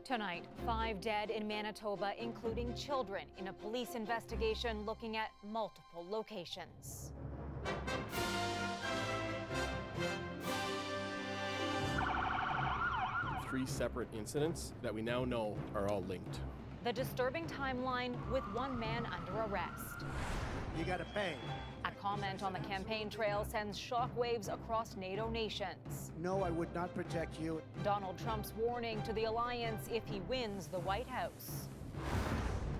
Tonight, 5 dead in Manitoba, including children, in a police investigation looking at multiple locations. Three separate incidents that we now know are all linked. The disturbing timeline with one man under arrest. You gotta pay. A comment on the campaign trail sends shockwaves across NATO nations. No, I would not protect you. Donald Trump's warning to the alliance if he wins the White House.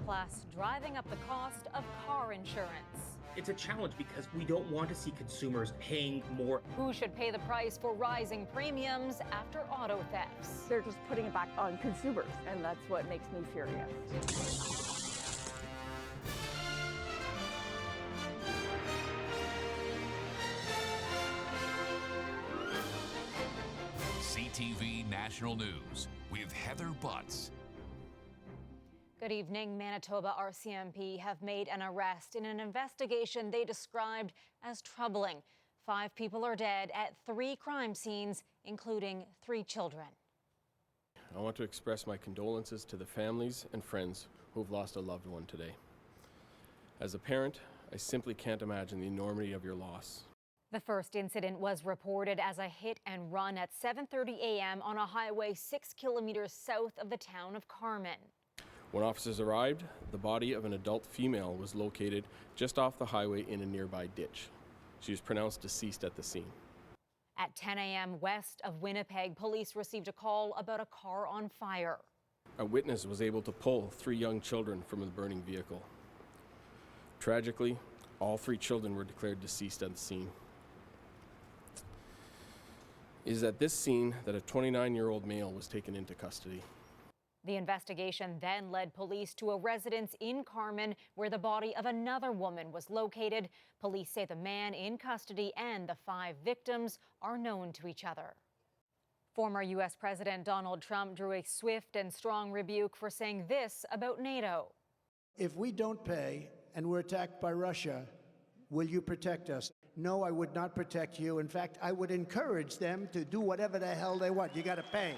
Plus, driving up the cost of car insurance. It's a challenge because we don't want to see consumers paying more. Who should pay the price for rising premiums after auto thefts? They're just putting it back on consumers, and that's what makes me furious. CTV National News with Heather Butts. Good evening. Manitoba RCMP have made an arrest in an investigation they described as troubling. 5 people are dead at 3 crime scenes, including 3 children. I want to express my condolences to the families and friends who have lost a loved one today. As a parent, I simply can't imagine the enormity of your loss. The first incident was reported as a hit and run at 7:30 a.m. on a highway 6 kilometers south of the town of Carman. When officers arrived, the body of an adult female was located just off the highway in a nearby ditch. She was pronounced deceased at the scene. At 10 a.m. west of Winnipeg, police received a call about a car on fire. A witness was able to pull 3 young children from the burning vehicle. Tragically, all 3 children were declared deceased at the scene. It is at this scene that a 29-year-old male was taken into custody. The investigation then led police to a residence in Carman where the body of another woman was located. Police say the man in custody and the 5 victims are known to each other. Former U.S. President Donald Trump drew a swift and strong rebuke for saying this about NATO. If we don't pay and we're attacked by Russia, will you protect us? No, I would not protect you. In fact, I would encourage them to do whatever the hell they want. You got to pay.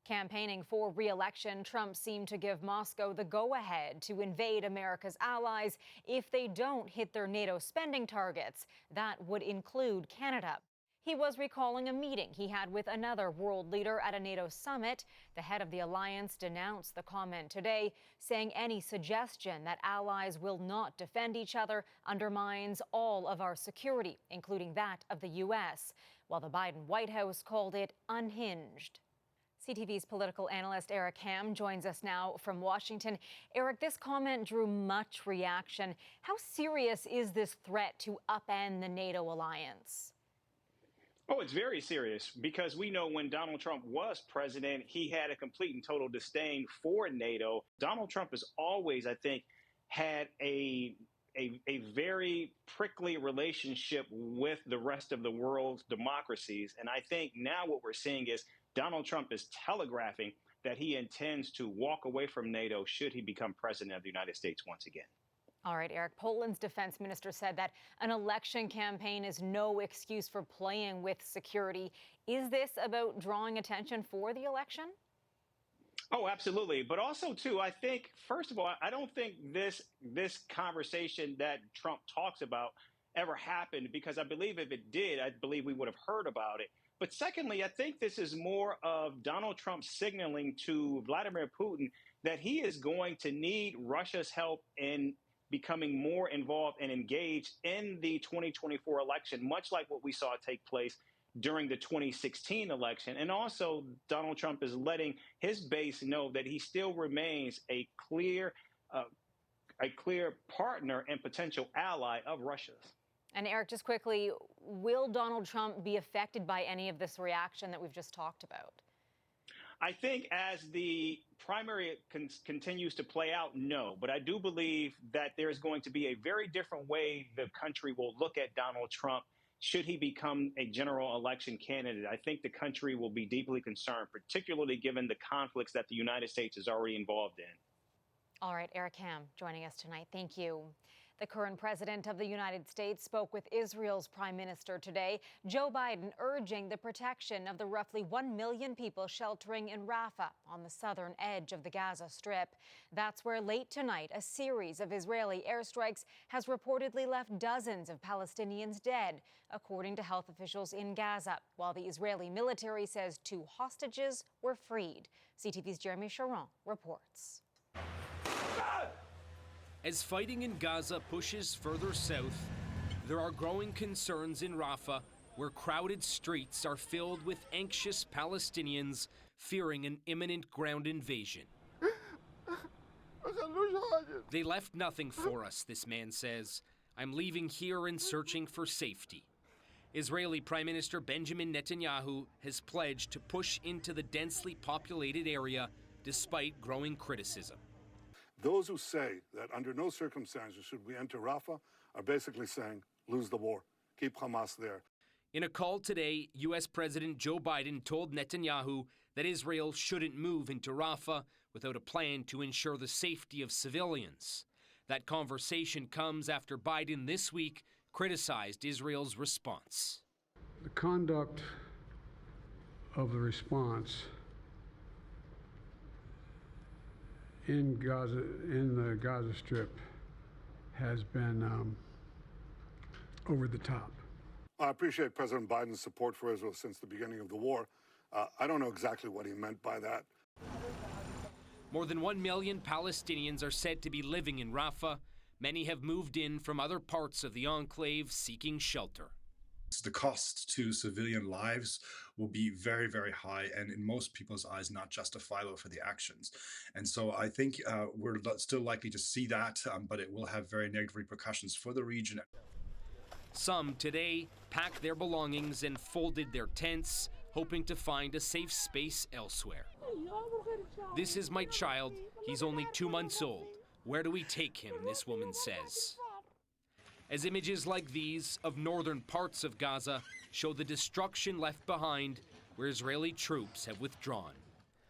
Campaigning for re-election, Trump seemed to give Moscow the go-ahead to invade America's allies if they don't hit their NATO spending targets. That would include Canada. He was recalling a meeting he had with another world leader at a NATO summit. The head of the alliance denounced the comment today, saying any suggestion that allies will not defend each other undermines all of our security, including that of the U.S., while the Biden White House called it unhinged. CTV's political analyst Eric Ham joins us now from Washington. Eric, this comment drew much reaction. How serious is this threat to upend the NATO alliance? Oh, it's very serious because we know when Donald Trump was president, he had a complete and total disdain for NATO. Donald Trump has always, I think, had a very prickly relationship with the rest of the world's democracies. And I think now what we're seeing is Donald Trump is telegraphing that he intends to walk away from NATO should he become president of the United States once again. All right, Eric, Poland's defense minister said that an election campaign is no excuse for playing with security. Is this about drawing attention for the election? Oh, absolutely. But also, too, I think, first of all, I don't think this conversation that Trump talks about ever happened, because I believe if it did, I believe we would have heard about it. But secondly, I think this is more of Donald Trump signaling to Vladimir Putin that he is going to need Russia's help in becoming more involved and engaged in the 2024 election, much like what we saw take place during the 2016 election. And also, Donald Trump is letting his base know that he still remains a clear partner and potential ally of Russia's. And Eric, just quickly, will Donald Trump be affected by any of this reaction that we've just talked about? I think as the primary continues to play out, no. But I do believe that there's going to be a very different way the country will look at Donald Trump should he become a general election candidate. I think the country will be deeply concerned, particularly given the conflicts that the United States is already involved in. All right, Eric Ham joining us tonight. Thank you. The current president of the United States spoke with Israel's prime minister today, Joe Biden urging the protection of the roughly 1 million people sheltering in Rafah on the southern edge of the Gaza Strip. That's where late tonight a series of Israeli airstrikes has reportedly left dozens of Palestinians dead, according to health officials in Gaza, while the Israeli military says 2 hostages were freed. CTV's Jeremy Sharon reports. As fighting in Gaza pushes further south, there are growing concerns in Rafah, where crowded streets are filled with anxious Palestinians fearing an imminent ground invasion. They left nothing for us, this man says. I'm leaving here and searching for safety. Israeli Prime Minister Benjamin Netanyahu has pledged to push into the densely populated area despite growing criticism. Those who say that under no circumstances should we enter Rafah are basically saying, lose the war, keep Hamas there. In a call today, U.S. President Joe Biden told Netanyahu that Israel shouldn't move into Rafah without a plan to ensure the safety of civilians. That conversation comes after Biden this week criticized Israel's response. The conduct of the response in Gaza, in the Gaza Strip, has been over the top. I appreciate President Biden's support for Israel since the beginning of the war. I don't know exactly what he meant by that. More than 1 million Palestinians are said to be living in Rafah. Many have moved in from other parts of the enclave seeking shelter. The cost to civilian lives will be very, very high, and in most people's eyes, not justifiable for the actions. And so I think we're still likely to see that, but it will have very negative repercussions for the region. Some today packed their belongings and folded their tents, hoping to find a safe space elsewhere. This is my child. He's only 2 months old. Where do we take him, this woman says. As images like these of northern parts of Gaza show the destruction left behind where Israeli troops have withdrawn.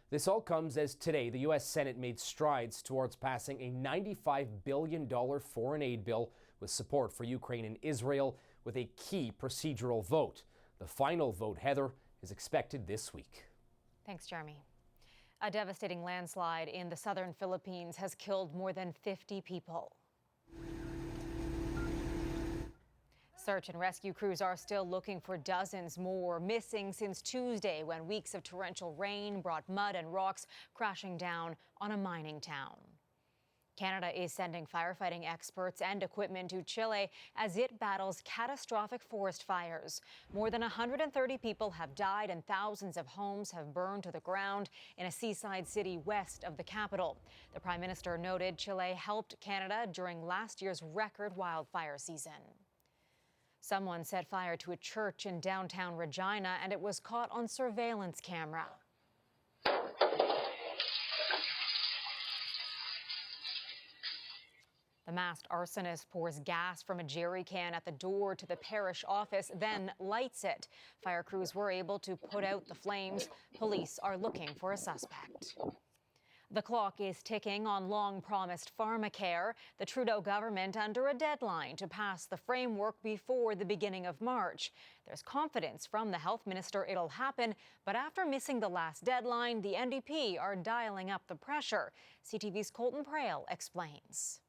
This all comes as today the U.S. Senate made strides towards passing a $95 billion foreign aid bill with support for Ukraine and Israel with a key procedural vote. The final vote, Heather, is expected this week. Thanks, Jeremy. A devastating landslide in the southern Philippines has killed more than 50 people. Search and rescue crews are still looking for dozens more missing since Tuesday, when weeks of torrential rain brought mud and rocks crashing down on a mining town. Canada is sending firefighting experts and equipment to Chile as it battles catastrophic forest fires. More than 130 people have died and thousands of homes have burned to the ground in a seaside city west of the capital. The Prime Minister noted Chile helped Canada during last year's record wildfire season. Someone set fire to a church in downtown Regina, and it was caught on surveillance camera. The masked arsonist pours gas from a jerry can at the door to the parish office, then lights it. Fire crews were able to put out the flames. Police are looking for a suspect. The clock is ticking on long-promised Pharmacare. The Trudeau government under a deadline to pass the framework before the beginning of March. There's confidence from the health minister it'll happen, but after missing the last deadline, the NDP are dialing up the pressure. CTV's Colton Prale explains.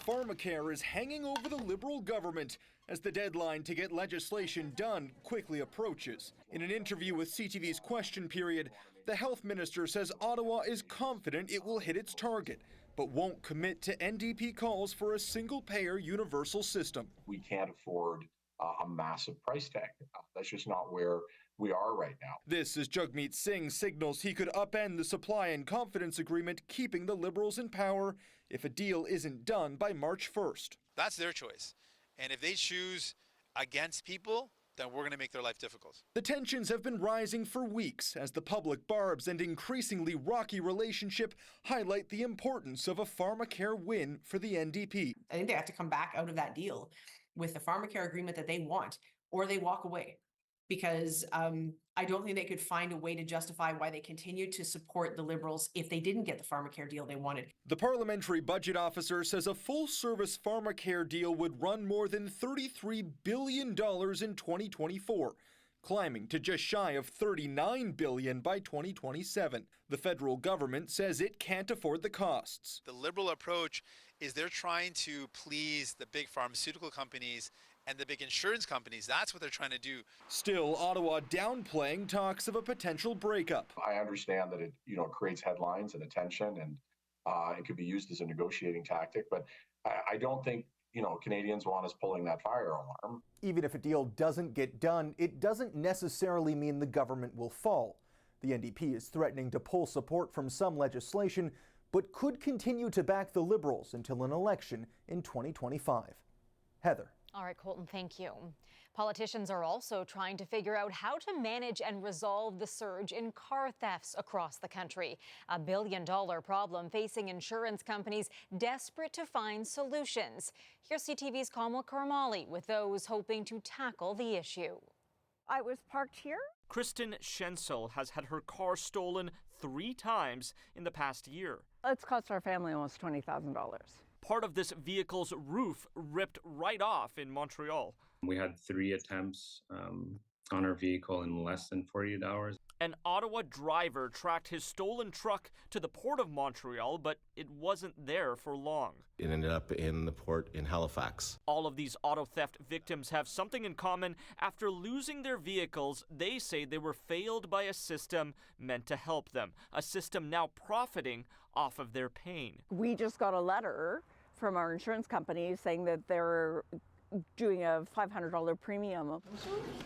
Pharmacare is hanging over the Liberal government as the deadline to get legislation done quickly approaches. In an interview with CTV's Question Period, the health minister says Ottawa is confident it will hit its target, but won't commit to NDP calls for a single-payer universal system. We can't afford a massive price tag. That's just not where we are right now. This as Jagmeet Singh signals he could upend the supply and confidence agreement, keeping the Liberals in power if a deal isn't done by March 1st. That's their choice. And if they choose against people, then we're going to make their life difficult. The tensions have been rising for weeks as the public barbs and increasingly rocky relationship highlight the importance of a Pharmacare win for the NDP. I think they have to come back out of that deal with the Pharmacare agreement that they want, or they walk away. because I don't think they could find a way to justify why they continued to support the Liberals if they didn't get the Pharmacare deal they wanted. The parliamentary budget officer says a full-service Pharmacare deal would run more than $33 billion in 2024, climbing to just shy of $39 billion by 2027. The federal government says it can't afford the costs. The Liberal approach is they're trying to please the big pharmaceutical companies and the big insurance companies. That's what they're trying to do. Still, Ottawa downplaying talks of a potential breakup. I understand that it creates headlines and attention, and it could be used as a negotiating tactic, but I don't think Canadians want us pulling that fire alarm. Even if a deal doesn't get done, it doesn't necessarily mean the government will fall. The NDP is threatening to pull support from some legislation, but could continue to back the Liberals until an election in 2025. Heather. All right, Colton, thank you. Politicians are also trying to figure out how to manage and resolve the surge in car thefts across the country. A billion-dollar problem facing insurance companies desperate to find solutions. Here's CTV's Kamala Karmali with those hoping to tackle the issue. I was parked here. Kristen Schensel has had her car stolen 3 times in the past year. It's cost our family almost $20,000. Part of this vehicle's roof ripped right off in Montreal. We had 3 attempts on our vehicle in less than 48 hours. An Ottawa driver tracked his stolen truck to the port of Montreal, but it wasn't there for long. It ended up in the port in Halifax. All of these auto theft victims have something in common. After losing their vehicles, they say they were failed by a system meant to help them, a system now profiting off of their pain. We just got a letter from our insurance company saying that they're doing a $500 premium.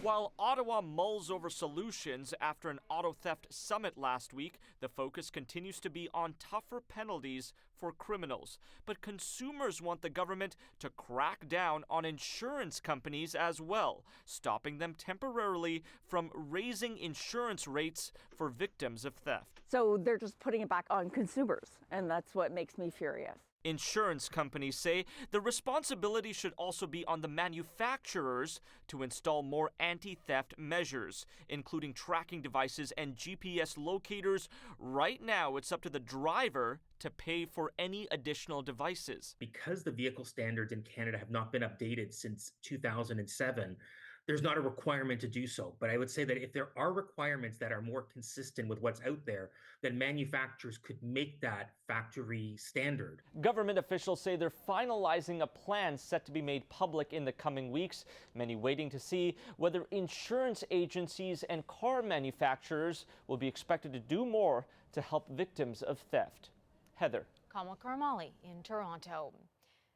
While Ottawa mulls over solutions after an auto theft summit last week, the focus continues to be on tougher penalties for criminals. But consumers want the government to crack down on insurance companies as well, stopping them temporarily from raising insurance rates for victims of theft. So they're just putting it back on consumers, and that's what makes me furious. Insurance companies say the responsibility should also be on the manufacturers to install more anti-theft measures, including tracking devices and GPS locators. Right now, it's up to the driver to pay for any additional devices. Because the vehicle standards in Canada have not been updated since 2007, there's not a requirement to do so. But I would say that if there are requirements that are more consistent with what's out there, then manufacturers could make that factory standard. Government officials say they're finalizing a plan set to be made public in the coming weeks, many waiting to see whether insurance agencies and car manufacturers will be expected to do more to help victims of theft. Heather. Kamala Karmali in Toronto.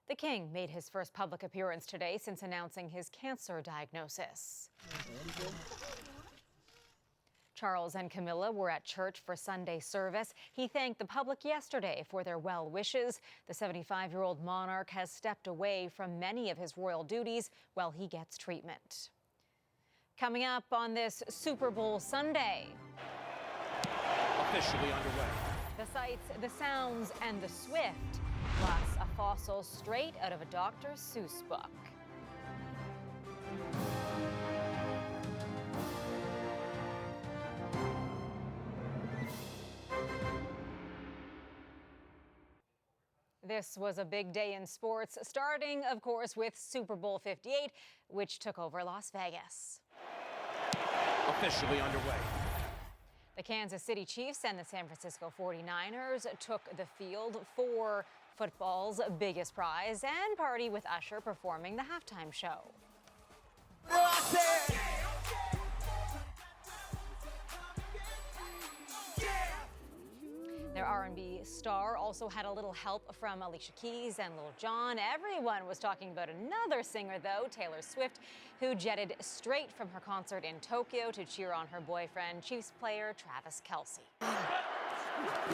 The King made his first public appearance today since announcing his cancer diagnosis. Charles and Camilla were at church for Sunday service. He thanked the public yesterday for their well wishes. The 75-year-old monarch has stepped away from many of his royal duties while he gets treatment. Coming up on this Super Bowl Sunday. Officially underway. The sights, the sounds, and the Swift. Plus, a fossil straight out of a Dr. Seuss book. This was a big day in sports, starting, of course, with Super Bowl 58, which took over Las Vegas. Officially underway. The Kansas City Chiefs and the San Francisco 49ers took the field for football's biggest prize and party with Usher performing the halftime show. Their R&B star also had a little help from Alicia Keys and Lil Jon. Everyone was talking about another singer, though, Taylor Swift, who jetted straight from her concert in Tokyo to cheer on her boyfriend, Chiefs player Travis Kelce.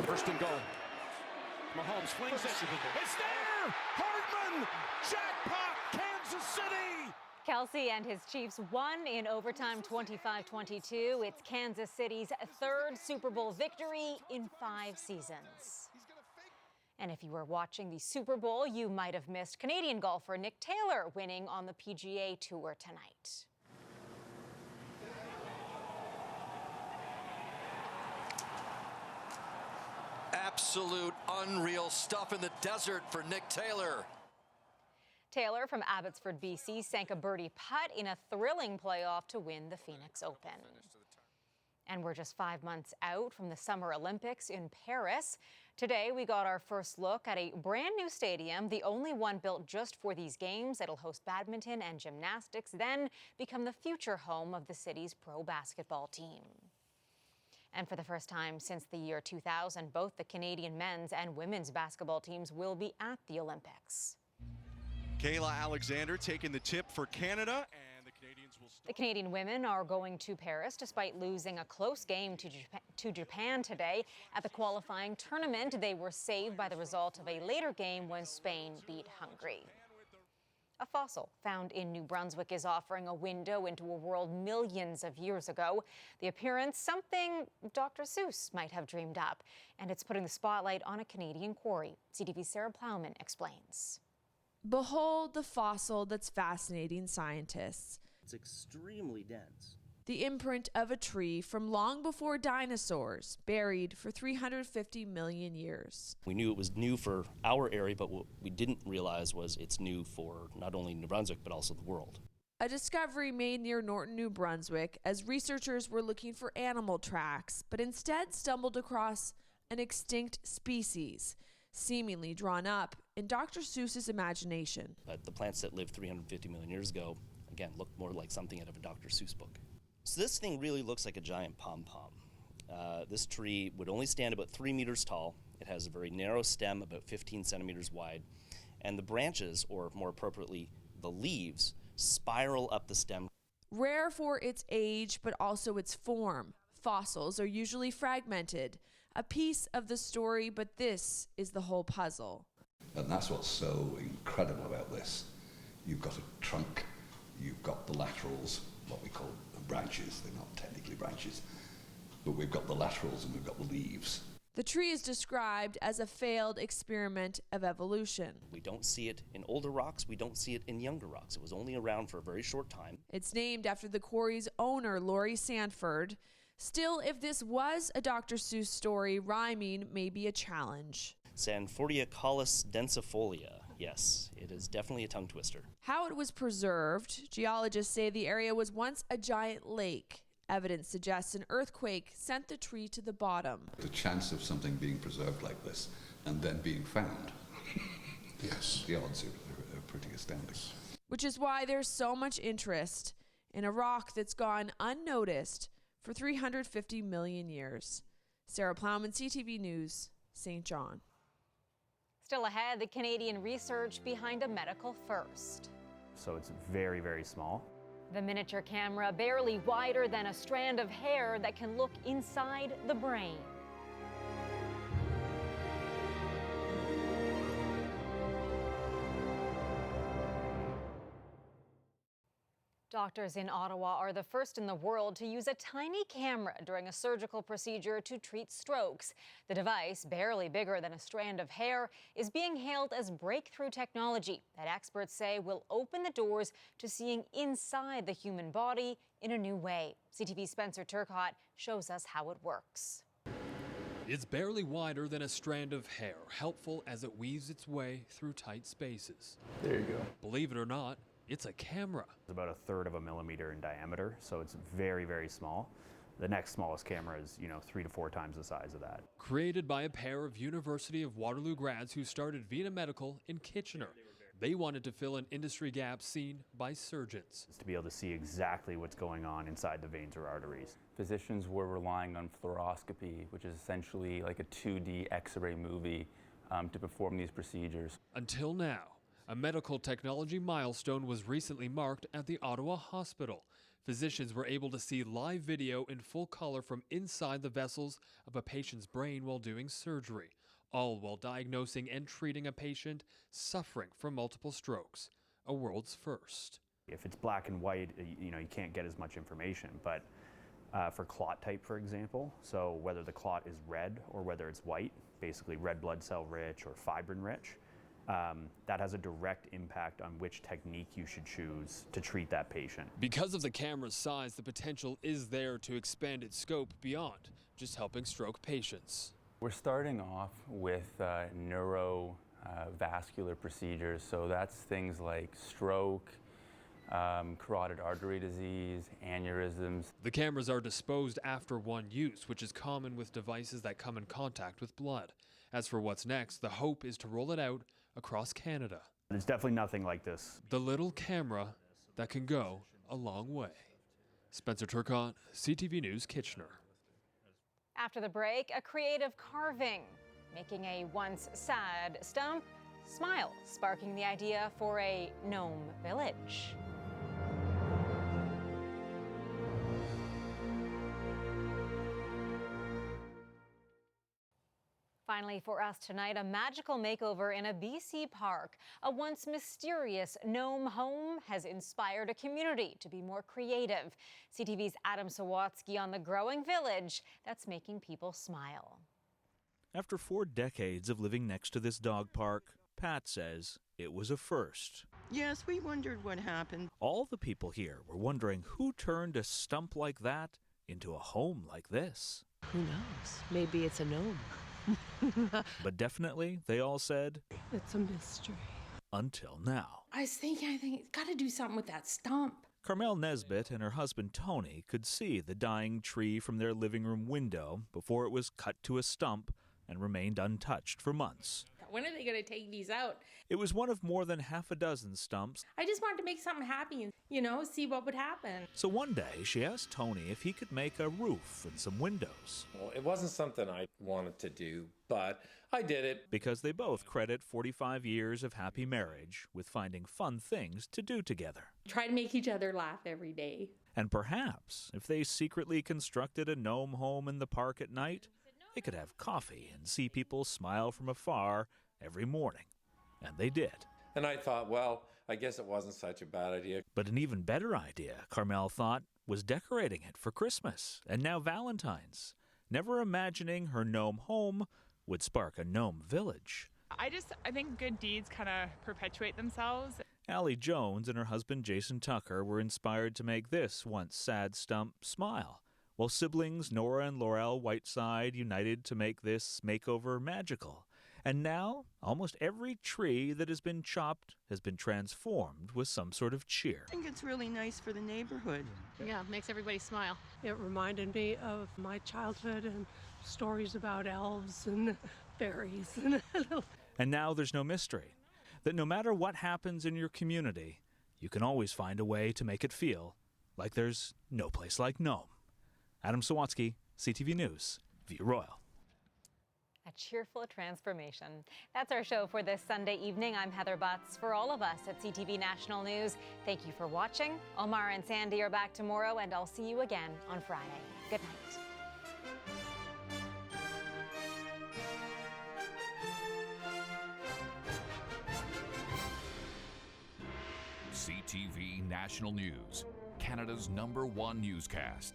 First and goal. Mahomes flings it. It's there! Hardman! Jackpot! Kansas City! Kelce and his Chiefs won in overtime 25-22. It's Kansas City's third Super Bowl victory in 5 seasons. And if you were watching the Super Bowl, you might have missed Canadian golfer Nick Taylor winning on the PGA Tour tonight. Absolute unreal stuff in the desert for Nick Taylor. Taylor from Abbotsford, BC, sank a birdie putt in a thrilling playoff to win the Phoenix Open. And we're just 5 months out from the Summer Olympics in Paris. Today, we got our first look at a brand new stadium, the only one built just for these games. It'll host badminton and gymnastics, then become the future home of the city's pro basketball team. And for the first time since the year 2000, both the Canadian men's and women's basketball teams will be at the Olympics. Kayla Alexander taking the tip for Canada, and the Canadians will start. The Canadian women are going to Paris despite losing a close game to Japan today. At the qualifying tournament, they were saved by the result of a later game when Spain beat Hungary. A fossil found in New Brunswick is offering a window into a world millions of years ago. The appearance, something Dr. Seuss might have dreamed up, and it's putting the spotlight on a Canadian quarry. CTV's Sarah Plowman explains. Behold the fossil that's fascinating scientists. It's extremely dense. The imprint of a tree from long before dinosaurs, buried for 350 million years. We knew it was new for our area, but what we didn't realize was it's new for not only New Brunswick, but also the world. A discovery made near Norton, New Brunswick, as researchers were looking for animal tracks, but instead stumbled across an extinct species, seemingly drawn up in Dr. Seuss's imagination. But the plants that lived 350 million years ago, again, looked more like something out of a Dr. Seuss book. So this thing really looks like a giant pom-pom. This tree would only stand about 3 meters tall. It has a very narrow stem, about 15 centimeters wide, and the branches, or more appropriately, the leaves, spiral up the stem. Rare for its age, but also its form. Fossils are usually fragmented, a piece of the story, but this is the whole puzzle. And that's what's so incredible about this. You've got a trunk, you've got the laterals, what we call branches. They're not technically branches, but we've got the laterals and we've got the leaves. The tree is described as a failed experiment of evolution. We don't see it in older rocks, we don't see it in younger rocks. It was only around for a very short time. It's named after the quarry's owner, Laurie Sanford. Still, if this was a Dr. Seuss story, rhyming may be a challenge. Sanfordiacaulus densifolia. Yes, it is definitely a tongue twister. How it was preserved, geologists say the area was once a giant lake. Evidence suggests an earthquake sent the tree to the bottom. The chance of something being preserved like this and then being found, yes, the odds are pretty astounding. Which is why there's so much interest in a rock that's gone unnoticed for 350 million years. Sarah Plowman, CTV News, St. John. Still ahead, the Canadian research behind a medical first. So it's very, very small. The miniature camera barely wider than a strand of hair that can look inside the brain. Doctors in Ottawa are the first in the world to use a tiny camera during a surgical procedure to treat strokes. The device, barely bigger than a strand of hair, is being hailed as breakthrough technology that experts say will open the doors to seeing inside the human body in a new way. CTV's Spencer Turcotte shows us how it works. It's barely wider than a strand of hair, helpful as it weaves its way through tight spaces. There you go. Believe it or not, it's a camera. It's about 1/3 of a millimeter in diameter, so it's very, very small. The next smallest camera is, 3 to 4 times the size of that. Created by a pair of University of Waterloo grads who started Vita Medical in Kitchener. They wanted to fill an industry gap seen by surgeons. To be able to see exactly what's going on inside the veins or arteries. Physicians were relying on fluoroscopy, which is essentially like a 2D X-ray movie, to perform these procedures. Until now. A medical technology milestone was recently marked at the Ottawa Hospital. Physicians were able to see live video in full color from inside the vessels of a patient's brain while doing surgery, all while diagnosing and treating a patient suffering from multiple strokes, a world's first. If it's black and white, you can't get as much information, but for clot type, for example, so whether the clot is red or whether it's white, basically red blood cell rich or fibrin rich, that has a direct impact on which technique you should choose to treat that patient. Because of the camera's size, the potential is there to expand its scope beyond just helping stroke patients. We're starting off with neurovascular procedures, so that's things like stroke, carotid artery disease, aneurysms. The cameras are disposed after one use, which is common with devices that come in contact with blood. As for what's next, the hope is to roll it out across Canada. There's definitely nothing like this. The little camera that can go a long way. Spencer Turcotte, CTV News, Kitchener. After the break, a creative carving, making a once sad stump smile, sparking the idea for a gnome village. Finally, for us tonight, a magical makeover in a BC park. A once mysterious gnome home has inspired a community to be more creative. CTV's Adam Sawatsky on the growing village that's making people smile. After 4 decades of living next to this dog park, Pat says it was a first. Yes, we wondered what happened. All the people here were wondering who turned a stump like that into a home like this. Who knows? Maybe it's a gnome. But definitely, they all said, it's a mystery. Until now. I was thinking, got to do something with that stump. Carmel Nesbitt and her husband Tony could see the dying tree from their living room window before it was cut to a stump and remained untouched for months. When are they going to take these out? It was one of more than half a dozen stumps. I just wanted to make something happy and, see what would happen. So one day she asked Tony if he could make a roof and some windows. Well, it wasn't something I wanted to do, but I did it. Because they both credit 45 years of happy marriage with finding fun things to do together. Try to make each other laugh every day. And perhaps if they secretly constructed a gnome home in the park at night, they could have coffee and see people smile from afar every morning. And they did. And I thought, well, I guess it wasn't such a bad idea. But an even better idea, Carmel thought, was decorating it for Christmas and now Valentine's, never imagining her gnome home would spark a gnome village. I think good deeds kind of perpetuate themselves. Allie Jones and her husband Jason Tucker were inspired to make this once sad stump smile, while siblings Nora and Laurel Whiteside united to make this makeover magical. And now, almost every tree that has been chopped has been transformed with some sort of cheer. I think it's really nice for the neighborhood. Yeah, makes everybody smile. It reminded me of my childhood and stories about elves and fairies. And now there's no mystery that no matter what happens in your community, you can always find a way to make it feel like there's no place like Nome. Adam Sawatsky, CTV News, View Royal. A cheerful transformation. That's our show for this Sunday evening. I'm Heather Butts. For all of us at CTV National News, thank you for watching. Omar and Sandy are back tomorrow, and I'll see you again on Friday. Good night. CTV National News, Canada's #1 newscast.